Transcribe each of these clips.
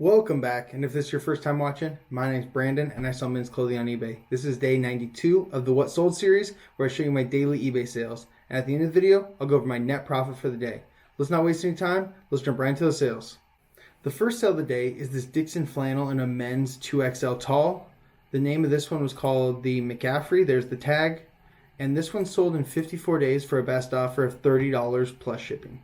Welcome back, and if this is your first time watching, my name's Brandon and I sell men's clothing on eBay. This is day 92 of the What Sold series where I show you my daily eBay sales. And at the end of the video, I'll go over my net profit for the day. Let's not waste any time, let's jump right into the sales. The first sale of the day is this Dixon flannel in a men's 2XL tall. The name of this one was called the McCaffrey, there's the tag. And this one sold in 54 days for a best offer of $30 plus shipping.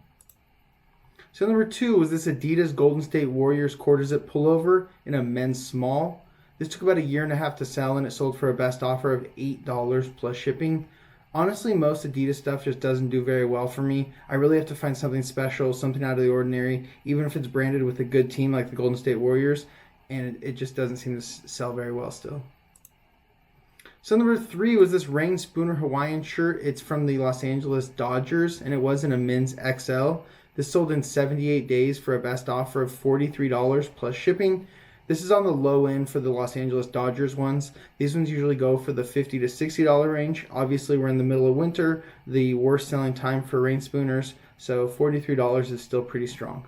So number 2 was this Adidas Golden State Warriors quarter zip pullover in a men's small. This took about a year and a half to sell and it sold for a best offer of $8 plus shipping. Honestly, most Adidas stuff just doesn't do very well for me. I really have to find something special, something out of the ordinary, even if it's branded with a good team like the Golden State Warriors, and it just doesn't seem to sell very well still. So number 3 was this Rain Spooner Hawaiian shirt. It's from the Los Angeles Dodgers and it was in a men's XL. This sold in 78 days for a best offer of $43 plus shipping. This is on the low end for the Los Angeles Dodgers ones. These ones usually go for the $50 to $60 range. Obviously, we're in the middle of winter, the worst selling time for Rain Spooners, so $43 is still pretty strong.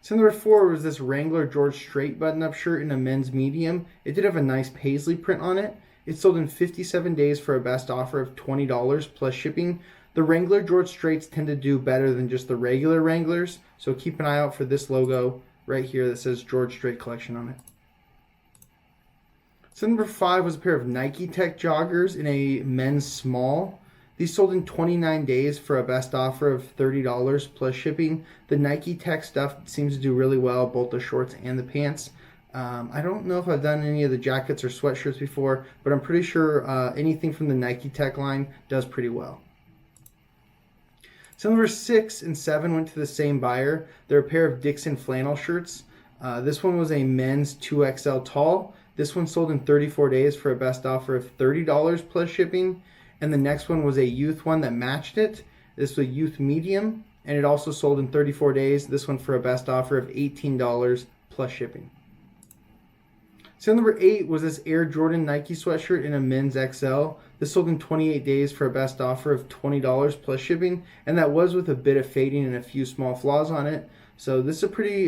So number 4 was this Wrangler George Strait button-up shirt in a men's medium. It did have a nice paisley print on it. It sold in 57 days for a best offer of $20 plus shipping. The Wrangler George Straits tend to do better than just the regular Wranglers, so keep an eye out for this logo right here that says George Strait Collection on it. So number 5 was a pair of Nike Tech joggers in a men's small. These sold in 29 days for a best offer of $30 plus shipping. The Nike Tech stuff seems to do really well, both the shorts and the pants. I don't know if I've done any of the jackets or sweatshirts before, but I'm pretty sure anything from the Nike Tech line does pretty well. So number 6 and 7 went to the same buyer. They're a pair of Dixon flannel shirts. This one was a men's 2XL tall. This one sold in 34 days for a best offer of $30 plus shipping. And the next one was a youth one that matched it. This was a youth medium, and it also sold in 34 days. This one for a best offer of $18 plus shipping. So number 8 was this Air Jordan Nike sweatshirt in a men's XL. This sold in 28 days for a best offer of $20 plus shipping, and that was with a bit of fading and a few small flaws on it. So this is a pretty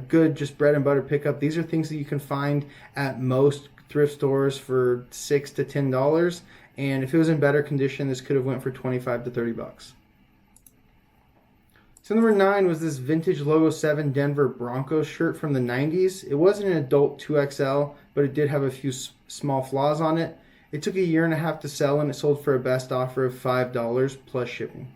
good just bread and butter pickup. These are things that you can find at most thrift stores for $6 to $10, and if it was in better condition, this could have went for $25 to $30. So number 9 was this vintage Logo 7 Denver Broncos shirt from the 90s. It wasn't an adult 2XL, but it did have a few small flaws on it. It took a year and a half to sell and it sold for a best offer of $5 plus shipping.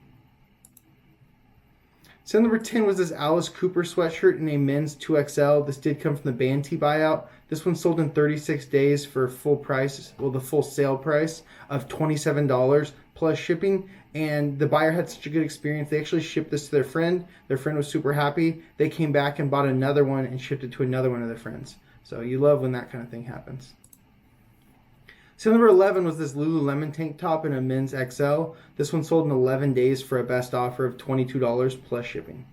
So number 10 was this Alice Cooper sweatshirt in a men's 2XL. This did come from the Banty buyout. This one sold in 36 days for full price, well, the full sale price of $27 plus shipping. And the buyer had such a good experience. They actually shipped this to their friend. Their friend was super happy. They came back and bought another one and shipped it to another one of their friends. So you love when that kind of thing happens. So number 11 was this Lululemon tank top in a men's XL. This one sold in 11 days for a best offer of $22 plus shipping.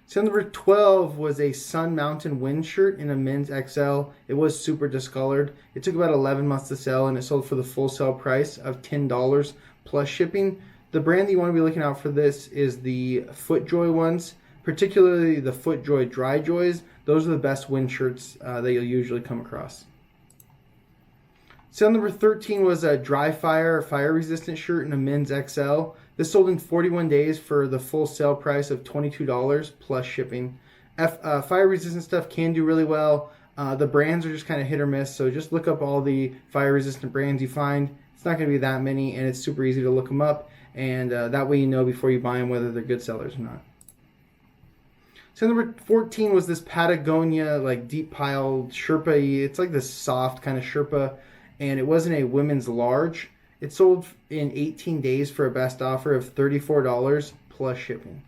So number 12 was a Sun Mountain wind shirt in a men's XL. It was super discolored. It took about 11 months to sell and it sold for the full sale price of $10 plus shipping. The brand that you want to be looking out for this is the FootJoy ones, particularly the FootJoy Dry Joys. Those are the best wind shirts that you'll usually come across. Sale number 13 was a Dry Fire fire resistant shirt in a men's XL. This sold in 41 days for the full sale price of $22 plus shipping. Fire resistant stuff can do really well. The brands are just kind of hit or miss, so just look up all the fire resistant brands you find. It's not going to be that many, and it's super easy to look them up, and that way you know before you buy them whether they're good sellers or not. So number 14 was this Patagonia like deep pile Sherpa. It's like this soft kind of Sherpa, and it wasn't a women's large. It sold in 18 days for a best offer of $34 plus shipping.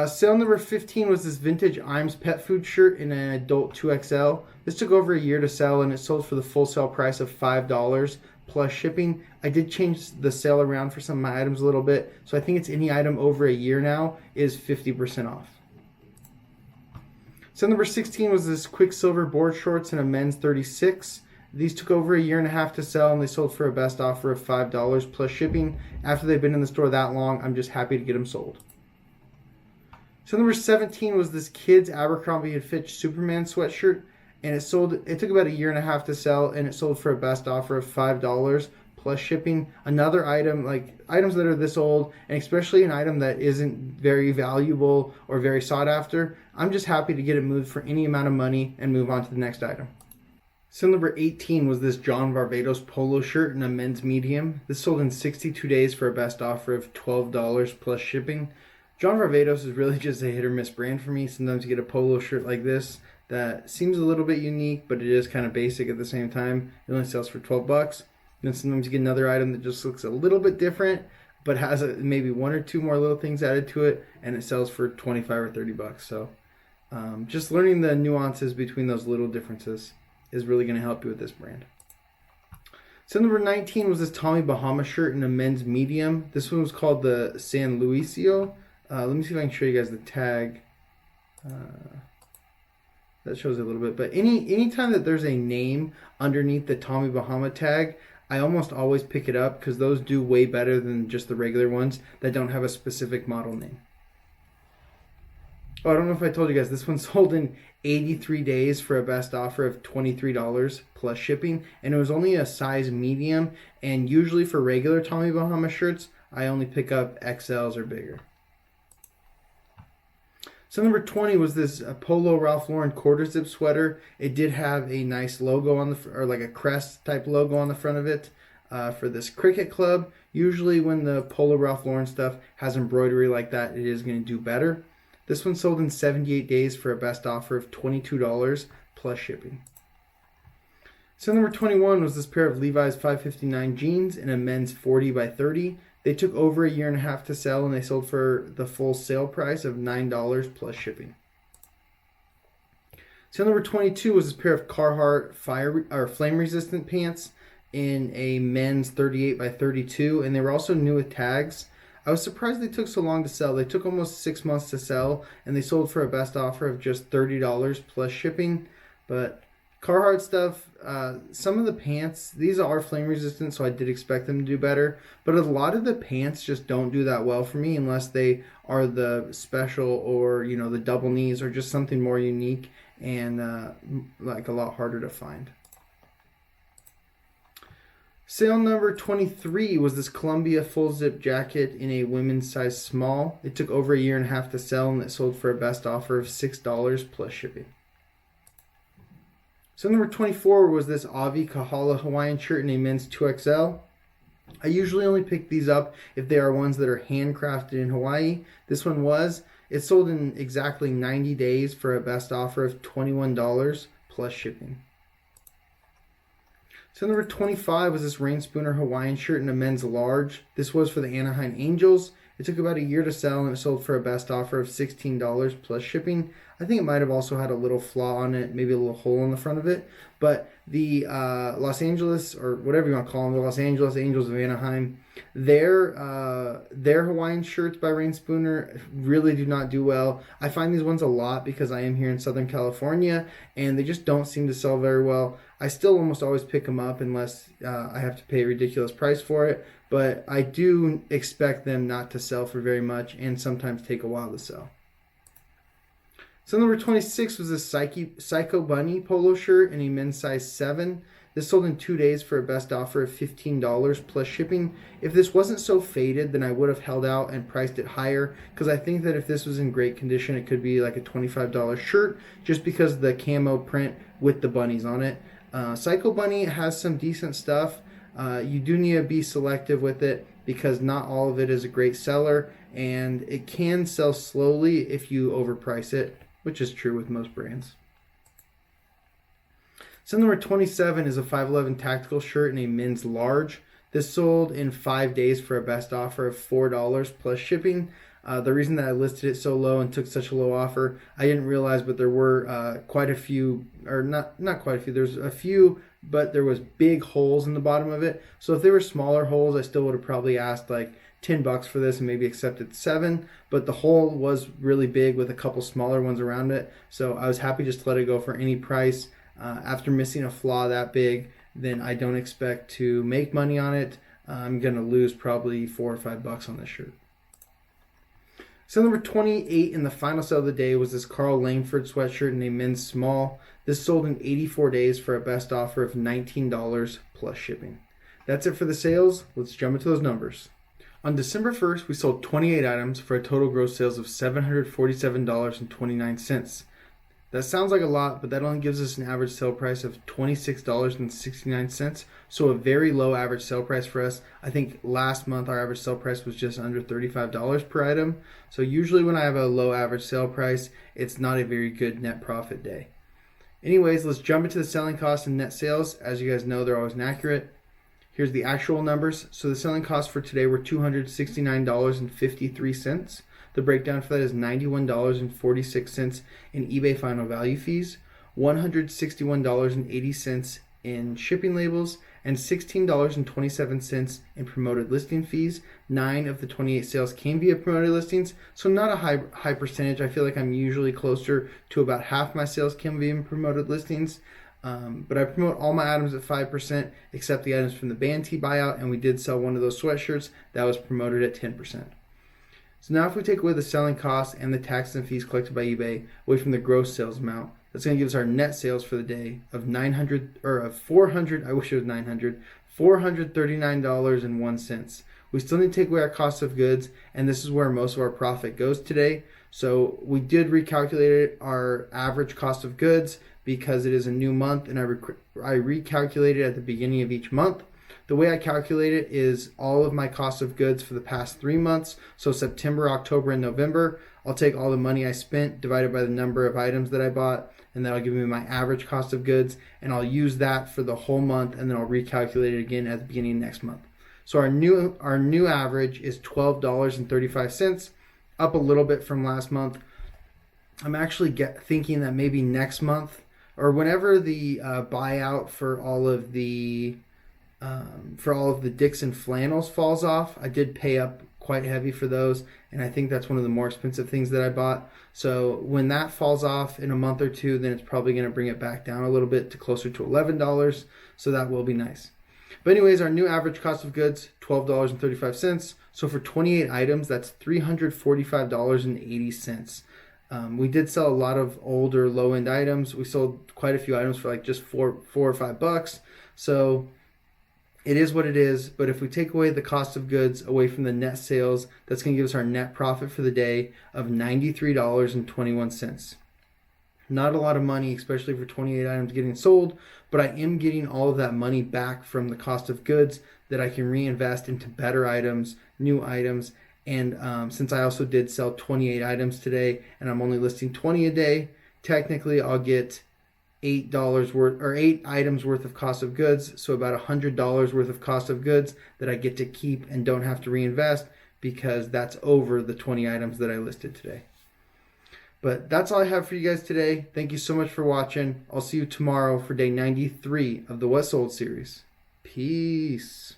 Sale number 15 was this vintage Iams pet food shirt in an adult 2XL. This took over a year to sell and it sold for the full sale price of $5 plus shipping. I did change the sale around for some of my items a little bit, so I think it's any item over a year now is 50% off. So number 16 was this Quicksilver board shorts in a men's 36. These took over a year and a half to sell and they sold for a best offer of $5 plus shipping. After they've been in the store that long, I'm just happy to get them sold. So number 17 was this kid's Abercrombie & Fitch Superman sweatshirt, and it sold. It took about a year and a half to sell, and it sold for a best offer of $5 plus shipping. Another item, like items that are this old, and especially an item that isn't very valuable or very sought after, I'm just happy to get it moved for any amount of money and move on to the next item. So number 18 was this John Varvatos polo shirt in a men's medium. This sold in 62 days for a best offer of $12 plus shipping. John Varvatos is really just a hit or miss brand for me. Sometimes you get a polo shirt like this that seems a little bit unique, but it is kind of basic at the same time. It only sells for $12. Then sometimes you get another item that just looks a little bit different, but has maybe one or two more little things added to it, and it sells for 25 or $30. So just learning the nuances between those little differences is really going to help you with this brand. So number 19 was this Tommy Bahama shirt in a men's medium. This one was called the San Luisio. Let me see if I can show you guys the tag. That shows it a little bit. But anytime that there's a name underneath the Tommy Bahama tag, I almost always pick it up because those do way better than just the regular ones that don't have a specific model name. Oh, I don't know if I told you guys, this one sold in 83 days for a best offer of $23 plus shipping, and it was only a size medium, and usually for regular Tommy Bahama shirts, I only pick up XLs or bigger. So number 20 was this Polo Ralph Lauren quarter zip sweater. It did have a nice logo on the, or like a crest type logo on the front of it for this cricket club. Usually when the Polo Ralph Lauren stuff has embroidery like that, it is going to do better. This one sold in 78 days for a best offer of $22 plus shipping. So number 21 was this pair of Levi's 559 jeans in a men's 40 by 30. They took over a year and a half to sell, and they sold for the full sale price of $9 plus shipping. So number 22 was this pair of Carhartt flame resistant pants in a men's 38 by 32, and they were also new with tags. I was surprised they took so long to sell. They took almost 6 months to sell, and they sold for a best offer of just $30 plus shipping. But Carhartt stuff, some of the pants, these are flame resistant, so I did expect them to do better. But a lot of the pants just don't do that well for me unless they are the special or, you know, the double knees or just something more unique and like a lot harder to find. Sale number 23 was this Columbia full zip jacket in a women's size small. It took over a year and a half to sell, and it sold for a best offer of $6 plus shipping. So number 24 was this Avi Kahala Hawaiian shirt in a men's 2XL. I usually only pick these up if they are ones that are handcrafted in Hawaii. This one was. It sold in exactly 90 days for a best offer of $21 plus shipping. So number 25 was this Rain Spooner Hawaiian shirt in a men's large. This was for the Anaheim Angels. It took about a year to sell, and it sold for a best offer of $16 plus shipping. I think it might have also had a little flaw on it, maybe a little hole in the front of it. But the Los Angeles, or whatever you want to call them, the Los Angeles Angels of Anaheim, their Hawaiian shirts by Rain Spooner really do not do well. I find these ones a lot because I am here in Southern California, and they just don't seem to sell very well. I still almost always pick them up unless I have to pay a ridiculous price for it. But I do expect them not to sell for very much and sometimes take a while to sell. So number 26 was this Psycho Bunny polo shirt in a men's size 7. This sold in 2 days for a best offer of $15 plus shipping. If this wasn't so faded, then I would have held out and priced it higher, because I think that if this was in great condition, it could be like a $25 shirt just because of the camo print with the bunnies on it. Psycho Bunny has some decent stuff. You do need to be selective with it because not all of it is a great seller, and it can sell slowly if you overprice it, which is true with most brands. So number 27 is a 511 tactical shirt in a men's large. This sold in 5 days for a best offer of $4 plus shipping. The reason that I listed it so low and took such a low offer, I didn't realize, but there were quite a few, or not quite a few, there's a few, but there was big holes in the bottom of it. So if they were smaller holes, I still would have probably asked like $10 for this and maybe accepted 7, but the hole was really big with a couple smaller ones around it. So I was happy just to let it go for any price. After missing a flaw that big, then I don't expect to make money on it. I'm going to lose probably $4 or $5 on this shirt. Sale number 28 in the final sale of the day was this Karl Langford sweatshirt in a men's small. This sold in 84 days for a best offer of $19 plus shipping. That's it for the sales. Let's jump into those numbers. On December 1st, we sold 28 items for a total gross sales of $747.29. That sounds like a lot, but that only gives us an average sale price of $26.69, so a very low average sale price for us. I think last month our average sale price was just under $35 per item, so usually when I have a low average sale price, it's not a very good net profit day. Anyways, let's jump into the selling costs and net sales. As you guys know, they're always inaccurate. Here's the actual numbers. So the selling costs for today were $269.53. The breakdown for that is $91.46 in eBay final value fees, $161.80 in shipping labels, and $16.27 in promoted listing fees. 9 of the 28 sales came via promoted listings, so not a high percentage. I feel like I'm usually closer to about half my sales came via promoted listings. But I promote all my items at 5%, except the items from the Band T buyout, and we did sell one of those sweatshirts that was promoted at 10%. So now if we take away the selling costs and the taxes and fees collected by eBay away from the gross sales amount, that's going to give us our net sales for the day of $439.01. We still need to take away our cost of goods, and this is where most of our profit goes today. So we did recalculate our average cost of goods because it is a new month, and I recalculated at the beginning of each month. The way I calculate it is all of my cost of goods for the past 3 months, so September, October, and November. I'll take all the money I spent divided by the number of items that I bought, and that'll give me my average cost of goods, and I'll use that for the whole month, and then I'll recalculate it again at the beginning of next month. So our new average is $12.35, up a little bit from last month. I'm actually thinking that maybe next month, or whenever the buyout for all of the Dixon flannels falls off. I did pay up quite heavy for those, and I think that's one of the more expensive things that I bought. So when that falls off in a month or two, then it's probably going to bring it back down a little bit to closer to $11, so that will be nice. But anyways, our new average cost of goods, $12.35. So for 28 items, that's $345.80. We did sell a lot of older low-end items. We sold quite a few items for like just $4 or $5. So it is what it is, but if we take away the cost of goods away from the net sales, that's going to give us our net profit for the day of $93.21. Not a lot of money, especially for 28 items getting sold, but I am getting all of that money back from the cost of goods that I can reinvest into better items, new items, and since I also did sell 28 items today, and I'm only listing 20 a day, technically I'll get $8 worth, or 8 items worth of cost of goods, so about $100 worth of cost of goods that I get to keep and don't have to reinvest, because that's over the 20 items that I listed today. But that's all I have for you guys today. Thank you so much for watching. I'll see you tomorrow for day 93 of the What Sold series. Peace.